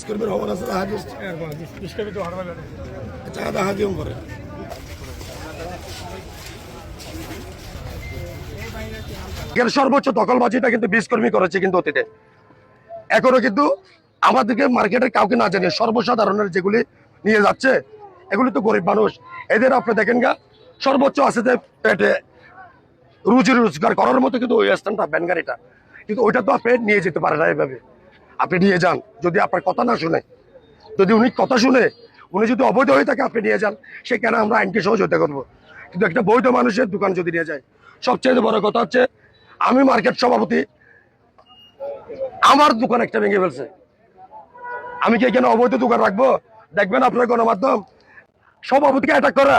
কর্মীর খবর আছে হাজির চাঁদা হাজিম করে সর্বোচ্চ দখলবাজিটা কিন্তু বীজ কর্মী করেছে কিন্তু অতীতে। এখনো কিন্তু আমাদেরকে মার্কেটের কাউকে না জানিয়ে সর্বসাধারণের যেগুলি নিয়ে যাচ্ছে, এগুলি তো গরিব মানুষ, এদের আপনি দেখেন গা সর্বোচ্চ আছে যে পেটে রুজি রোজগার করার মতো কিন্তু ওই স্থানটা ভ্যান গাড়িটা, কিন্তু ওইটা তো আপনি নিয়ে যেতে পারে না। এভাবে আপনি নিয়ে যান, যদি আপনার কথা না শুনে, যদি উনি কথা শুনে উনি যদি অবৈধ হয়ে থাকে আপনি নিয়ে যান, সেখানে আমরা আইনকে সহযোগিতা করবো। কিন্তু একটা বৈধ মানুষের দোকান যদি নিয়ে যায়, সবচেয়ে বড় কথা হচ্ছে আমি মার্কেট সভাপতি, আমার দোকান একটা ভেঙে ফেলছে, আমি কি এখানে অবৈধ দোকান রাখবো? দেখবেন আপনার গণমাধ্যম সভাপতিকে অ্যাটাক করা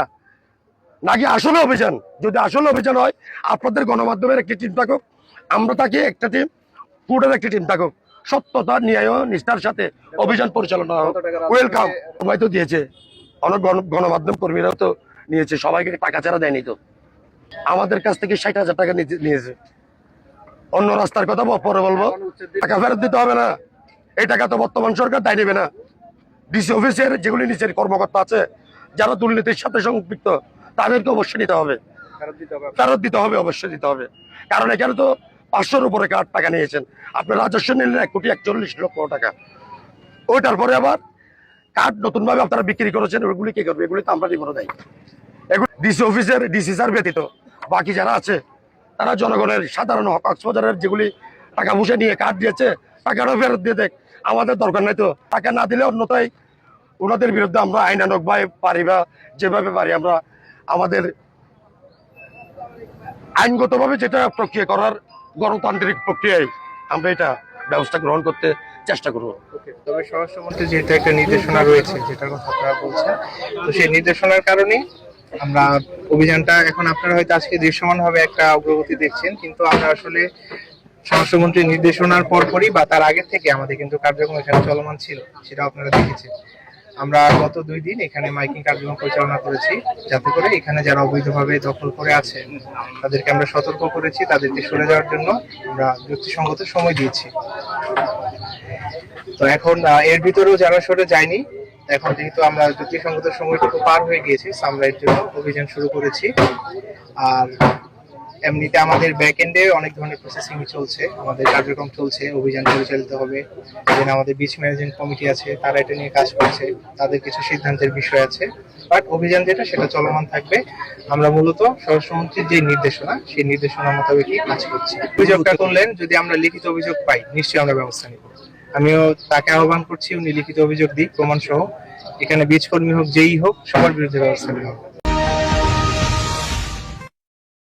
নাকি আসলে অভিযান? যদি আসলে অভিযান হয় আপনাদের গণমাধ্যমের একটি টিম থাকুক, আমরা থাকি একটা টিম, ফুডের একটি টিম থাকুক, সত্যতা ন্যায় নিষ্ঠার সাথে অভিযান পরিচালনা ওয়েলকাম। সবাই তো দিয়েছে, অনেক গণমাধ্যম কর্মীরাও তো নিয়েছে, সবাইকে টাকা ছাড়া দেয়নি তো। আমাদের কাছ থেকে 60,000 টাকা নিয়েছে। অন্য রাস্তার কথা পরে বলবো, টাকা ফেরত দিতে হবে না, এই টাকা তো বর্তমান সরকার দায় নেবে না। ডিসি অফিসের যেগুলি নিচের কর্মকর্তা আছে যারা দুর্নীতির সাথে সম্পৃক্ত, তাদেরকে অবশ্যই দিতে হবে, ফেরত দিতে হবে, অবশ্যই দিতে হবে। কারণ এখানে তো 500-র উপরে কার্ড টাকা নিয়েছেন, আপনার রাজস্ব নিলেন 1,41,00,000 টাকা, ওইটার পরে আবার কার্ড নতুন ভাবে আপনারা বিক্রি করেছেন, ওইগুলি কি করবে? এগুলি তো আমরা দিব না দেয়। এগুলি ডিসি অফিসের ডিসি স্যার ব্যতীত বাকি যারা আছে তারা জনগণের সাধারণ কক্সবাজারের যেগুলি টাকা পয়সা নিয়ে কার্ড দিয়েছে টাকাটা ফেরত দিয়ে দেখ, আমাদের দরকার নাই তো। টাকা না দিলে অন্যথায় ওনাদের বিরুদ্ধে আমরা আইন আনক বা পারি বা যেভাবে পারি আমরা আমাদের আইনগতভাবে যেটা প্রক্রিয়া করার গণতান্ত্রিক প্রক্রিয়ায় আমরা এটা ব্যবস্থা গ্রহণ করতে চেষ্টা করবো। তবে স্বরাষ্ট্রমন্ত্রী যেহেতু একটা নির্দেশনা রয়েছে যেটার কথা আপনারা বলছেন, তো সেই নির্দেশনার কারণে আমরা অভিযানটা এখন আপনারা হয়তো আজকে দৃশ্যমান ভাবে একটা অগ্রগতি দেখছেন, কিন্তু আমরা আসলে স্বরাষ্ট্রমন্ত্রীর নির্দেশনার পরপরই বা তার আগে থেকে আমাদের কিন্তু কার্যক্রম এখানে চলমান ছিল, সেটা আপনারা দেখেছেন। আমরা গত 2 দিন এখানে মাইকিং কার্যক্রম পরিচালনা করেছি, যাতে করে এখানে যারা অবৈধভাবে দখল করে আছে তাদেরকে আমরা সতর্ক করেছি, তাদেরকে সরে যাওয়ার জন্য আমরা যুক্তিসঙ্গত সময় দিয়েছি। তো এখন এর ভিতরেও যারা সরে যায়নি, এখন যেহেতু আমরা যুক্তিসঙ্গত সময়টুকু পার হয়ে গিয়েছি, আমরা এর জন্য অভিযান শুরু করেছি। আর এমনিতে আমাদের ব্যাক এন্ডে অনেক ধরনের প্রসেসিং চলছে, আমাদের কার্যক্রম চলছে, অভিযান পরিচালিত হবে। দেন আমাদের বিচ ম্যানেজমেন্ট কমিটি আছে, তারা এটা নিয়ে কাজ করছে, তাদের কিছু সিদ্ধান্তের বিষয় আছে, বাট অভিযান যেটা সেটা চলমান থাকবে। আমরা মূলত স্বরাষ্ট্রমন্ত্রীর যে নির্দেশনা, সেই নির্দেশনা মোতাবেকই কাজ করছি। অভিযোগটা করলেন, যদি আমরা লিখিত অভিযোগ পাই নিশ্চয়ই আমরা ব্যবস্থা নিব। আমিও তাকে আহ্বান করছি উনি লিখিত অভিযোগ দিক প্রমাণ সহ, এখানে বীজ কর্মী হোক যেই হোক সবার বিরুদ্ধে ব্যবস্থা নেওয়া হবে।